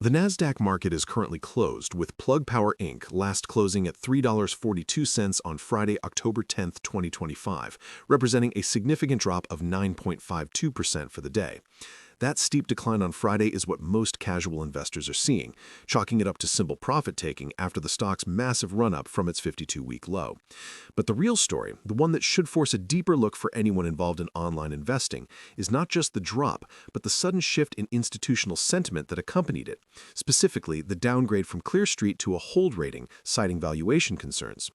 The Nasdaq market is currently closed, with Plug Power Inc. last closing at $3.42 on Friday, October 10, 2025, representing a significant drop of 9.52% for the day. That steep decline on Friday is what most casual investors are seeing, chalking it up to simple profit-taking after the stock's massive run-up from its 52-week low. But the real story, the one that should force a deeper look for anyone involved in online investing, is not just the drop, but the sudden shift in institutional sentiment that accompanied it, specifically the downgrade from Clear Street to a hold rating, citing valuation concerns.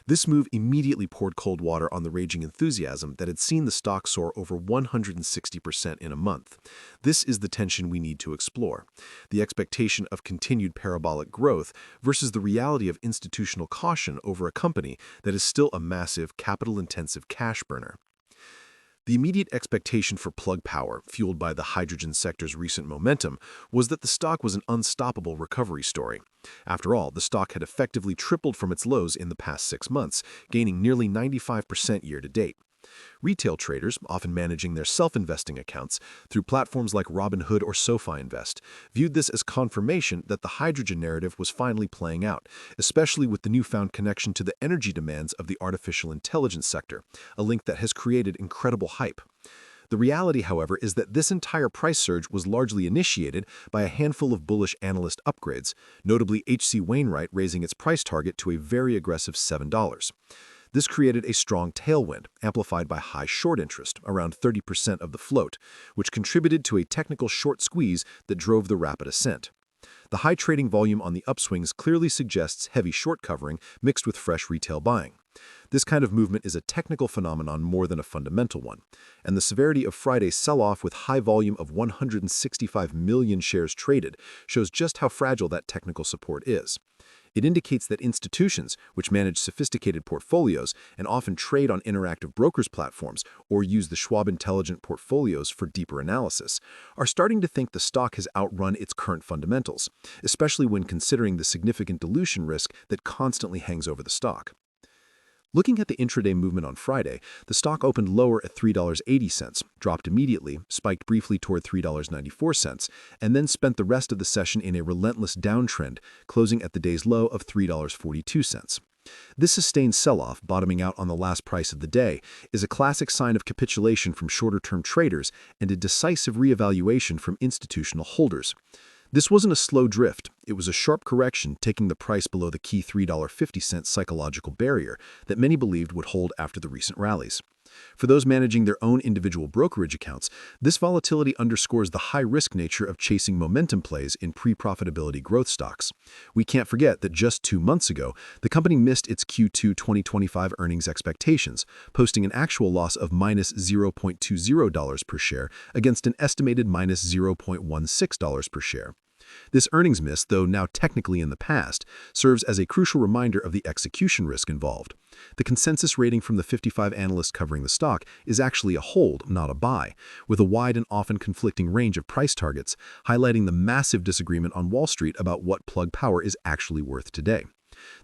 This move immediately poured cold water on the raging enthusiasm that had seen the stock soar over 160% in a month. This is the tension we need to explore: the expectation of continued parabolic growth versus the reality of institutional caution over a company that is still a massive, capital-intensive cash burner. The immediate expectation for Plug Power, fueled by the hydrogen sector's recent momentum, was that the stock was an unstoppable recovery story. After all, the stock had effectively tripled from its lows in the past 6 months, gaining nearly 95% year-to-date. Retail traders, often managing their self-investing accounts through platforms like Robinhood or SoFi Invest, viewed this as confirmation that the hydrogen narrative was finally playing out, especially with the newfound connection to the energy demands of the artificial intelligence sector, a link that has created incredible hype. The reality, however, is that this entire price surge was largely initiated by a handful of bullish analyst upgrades, notably H.C. Wainwright raising its price target to a very aggressive $7. This created a strong tailwind, amplified by high short interest, around 30% of the float, which contributed to a technical short squeeze that drove the rapid ascent. The high trading volume on the upswings clearly suggests heavy short covering mixed with fresh retail buying. This kind of movement is a technical phenomenon more than a fundamental one, and the severity of Friday's sell-off with high volume of 165 million shares traded shows just how fragile that technical support is. It indicates that institutions, which manage sophisticated portfolios and often trade on interactive brokers platforms or use the Schwab Intelligent Portfolios for deeper analysis, are starting to think the stock has outrun its current fundamentals, especially when considering the significant dilution risk that constantly hangs over the stock. Looking at the intraday movement on Friday, the stock opened lower at $3.80, dropped immediately, spiked briefly toward $3.94, and then spent the rest of the session in a relentless downtrend, closing at the day's low of $3.42. This sustained sell-off, bottoming out on the last price of the day, is a classic sign of capitulation from shorter-term traders and a decisive reevaluation from institutional holders. This wasn't a slow drift, it was a sharp correction, taking the price below the key $3.50 psychological barrier that many believed would hold after the recent rallies. For those managing their own individual brokerage accounts, this volatility underscores the high-risk nature of chasing momentum plays in pre-profitability growth stocks. We can't forget that just 2 months ago, the company missed its Q2 2025 earnings expectations, posting an actual loss of minus $0.20 per share against an estimated minus $0.16 per share. This earnings miss, though now technically in the past, serves as a crucial reminder of the execution risk involved. The consensus rating from the 55 analysts covering the stock is actually a hold, not a buy, with a wide and often conflicting range of price targets, highlighting the massive disagreement on Wall Street about what Plug Power is actually worth today.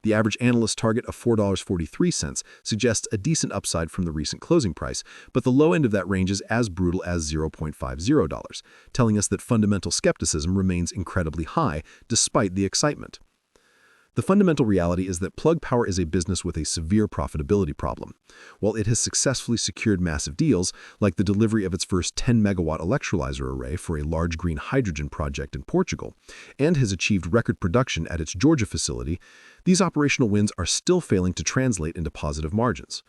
The average analyst target of $4.43 suggests a decent upside from the recent closing price, but the low end of that range is as brutal as $0.50, telling us that fundamental skepticism remains incredibly high despite the excitement. The fundamental reality is that Plug Power is a business with a severe profitability problem. While it has successfully secured massive deals, like the delivery of its first 10-megawatt electrolyzer array for a large green hydrogen project in Portugal, and has achieved record production at its Georgia facility, these operational wins are still failing to translate into positive margins.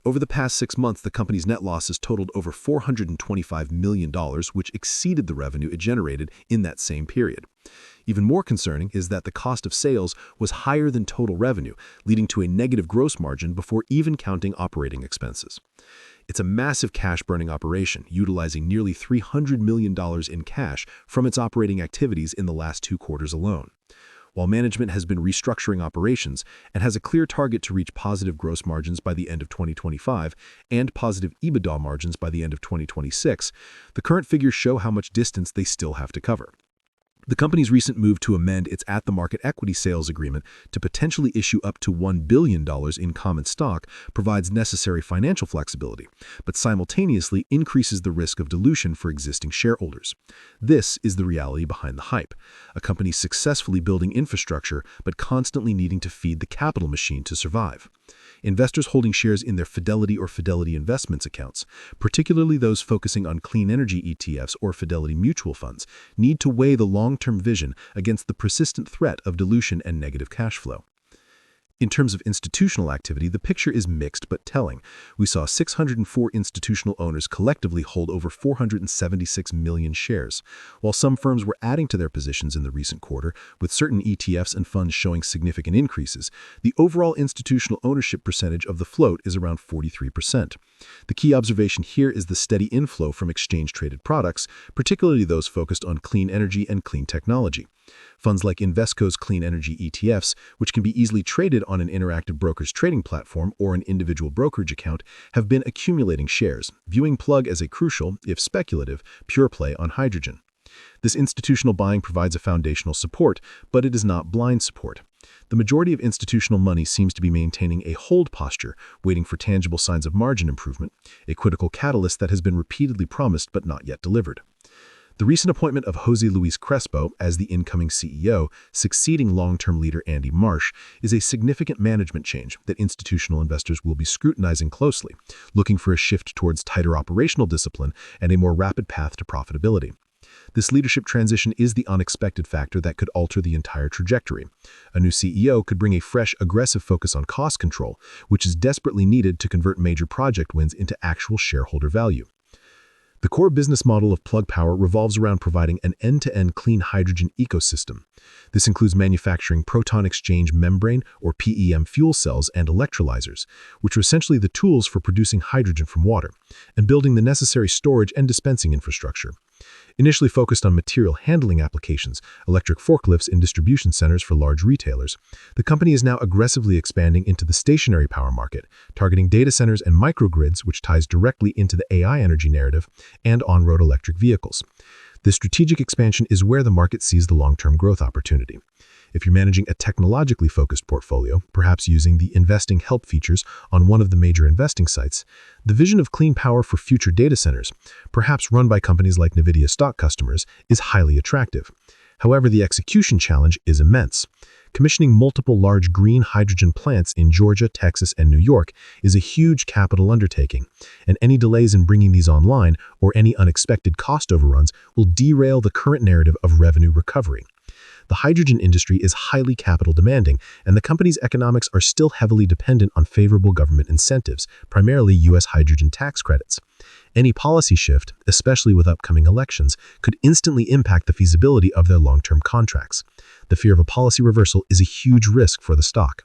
Over the past 6 months, the company's net losses totaled over $425 million, which exceeded the revenue it generated in that same period. Even more concerning is that the cost of sales was higher than total revenue, leading to a negative gross margin before even counting operating expenses. It's a massive cash-burning operation, utilizing nearly $300 million in cash from its operating activities in the last 2 quarters alone. While management has been restructuring operations and has a clear target to reach positive gross margins by the end of 2025 and positive EBITDA margins by the end of 2026, the current figures show how much distance they still have to cover. The company's recent move to amend its at-the-market equity sales agreement to potentially issue up to $1 billion in common stock provides necessary financial flexibility, but simultaneously increases the risk of dilution for existing shareholders. This is the reality behind the hype: a company successfully building infrastructure but constantly needing to feed the capital machine to survive. Investors holding shares in their Fidelity or Fidelity Investments accounts, particularly those focusing on clean energy ETFs or Fidelity mutual funds, need to weigh the long-term vision against the persistent threat of dilution and negative cash flow. In terms of institutional activity, the picture is mixed but telling. We saw 604 institutional owners collectively hold over 476 million shares. While some firms were adding to their positions in the recent quarter, with certain ETFs and funds showing significant increases, the overall institutional ownership percentage of the float is around 43%. The key observation here is the steady inflow from exchange-traded products, particularly those focused on clean energy and clean technology. Funds like Invesco's clean energy ETFs, which can be easily traded on an interactive broker's trading platform or an individual brokerage account, have been accumulating shares, viewing Plug as a crucial, if speculative, pure play on hydrogen. This institutional buying provides a foundational support, but it is not blind support. The majority of institutional money seems to be maintaining a hold posture, waiting for tangible signs of margin improvement, a critical catalyst that has been repeatedly promised but not yet delivered. The recent appointment of José Luis Crespo as the incoming CEO, succeeding long-term leader Andy Marsh, is a significant management change that institutional investors will be scrutinizing closely, looking for a shift towards tighter operational discipline and a more rapid path to profitability. This leadership transition is the unexpected factor that could alter the entire trajectory. A new CEO could bring a fresh, aggressive focus on cost control, which is desperately needed to convert major project wins into actual shareholder value. The core business model of Plug Power revolves around providing an end-to-end clean hydrogen ecosystem. This includes manufacturing proton exchange membrane or PEM fuel cells and electrolyzers, which are essentially the tools for producing hydrogen from water, and building the necessary storage and dispensing infrastructure. Initially focused on material handling applications, electric forklifts in distribution centers for large retailers, the company is now aggressively expanding into the stationary power market, targeting data centers and microgrids, which ties directly into the AI energy narrative, and on-road electric vehicles. This strategic expansion is where the market sees the long-term growth opportunity. If you're managing a technologically focused portfolio, perhaps using the investing help features on one of the major investing sites, the vision of clean power for future data centers, perhaps run by companies like NVIDIA stock customers, is highly attractive. However, the execution challenge is immense. Commissioning multiple large green hydrogen plants in Georgia, Texas, and New York is a huge capital undertaking, and any delays in bringing these online or any unexpected cost overruns will derail the current narrative of revenue recovery. The hydrogen industry is highly capital demanding, and the company's economics are still heavily dependent on favorable government incentives, primarily U.S. hydrogen tax credits. Any policy shift, especially with upcoming elections, could instantly impact the feasibility of their long-term contracts. The fear of a policy reversal is a huge risk for the stock.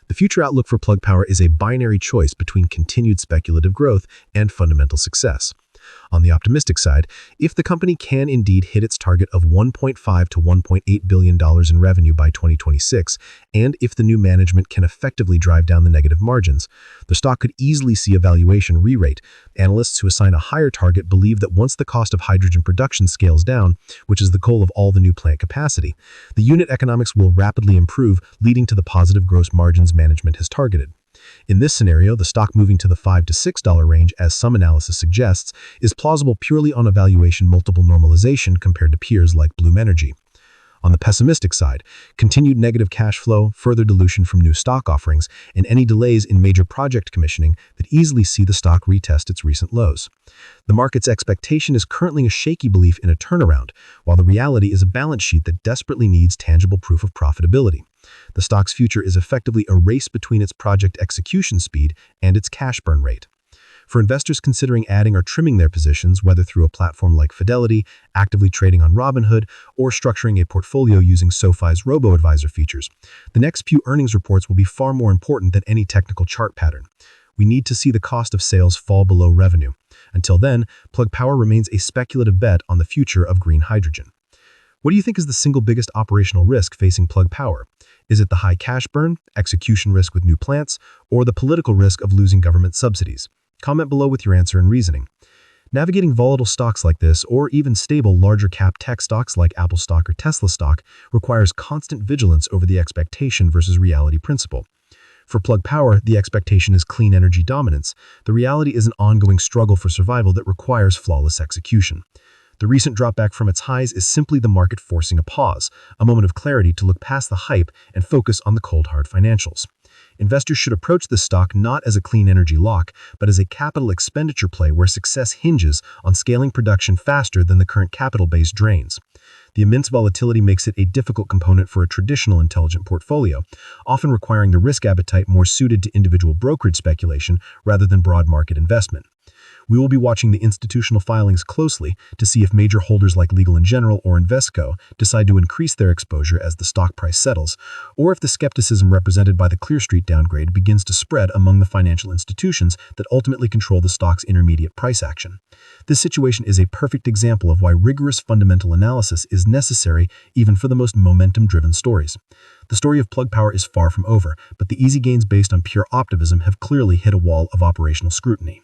The future outlook for Plug Power is a binary choice between continued speculative growth and fundamental success. On the optimistic side, if the company can indeed hit its target of $1.5 to $1.8 billion in revenue by 2026, and if the new management can effectively drive down the negative margins, the stock could easily see a valuation re-rate. Analysts who assign a higher target believe that once the cost of hydrogen production scales down, which is the goal of all the new plant capacity, the unit economics will rapidly improve, leading to the positive gross margins management has targeted. In this scenario, the stock moving to the $5 to $6 range, as some analysis suggests, is plausible purely on a valuation multiple normalization compared to peers like Bloom Energy. On the pessimistic side, continued negative cash flow, further dilution from new stock offerings, and any delays in major project commissioning that easily see the stock retest its recent lows. The market's expectation is currently a shaky belief in a turnaround, while the reality is a balance sheet that desperately needs tangible proof of profitability. The stock's future is effectively a race between its project execution speed and its cash burn rate. For investors considering adding or trimming their positions, whether through a platform like Fidelity, actively trading on Robinhood, or structuring a portfolio using SoFi's robo-advisor features, the next few earnings reports will be far more important than any technical chart pattern. We need to see the cost of sales fall below revenue. Until then, Plug Power remains a speculative bet on the future of green hydrogen. What do you think is the single biggest operational risk facing Plug Power? Is it the high cash burn, execution risk with new plants, or the political risk of losing government subsidies? Comment below with your answer and reasoning. Navigating volatile stocks like this, or even stable larger cap tech stocks like Apple stock or Tesla stock, requires constant vigilance over the expectation versus reality principle. For Plug Power, the expectation is clean energy dominance. The reality is an ongoing struggle for survival that requires flawless execution. The recent dropback from its highs is simply the market forcing a pause, a moment of clarity to look past the hype and focus on the cold hard financials. Investors should approach this stock not as a clean energy lock, but as a capital expenditure play where success hinges on scaling production faster than the current capital base drains. The immense volatility makes it a difficult component for a traditional intelligent portfolio, often requiring the risk appetite more suited to individual brokerage speculation rather than broad market investment. We will be watching the institutional filings closely to see if major holders like Legal & General or Invesco decide to increase their exposure as the stock price settles, or if the skepticism represented by the Clear Street downgrade begins to spread among the financial institutions that ultimately control the stock's intermediate price action. This situation is a perfect example of why rigorous fundamental analysis is necessary even for the most momentum-driven stories. The story of Plug Power is far from over, but the easy gains based on pure optimism have clearly hit a wall of operational scrutiny.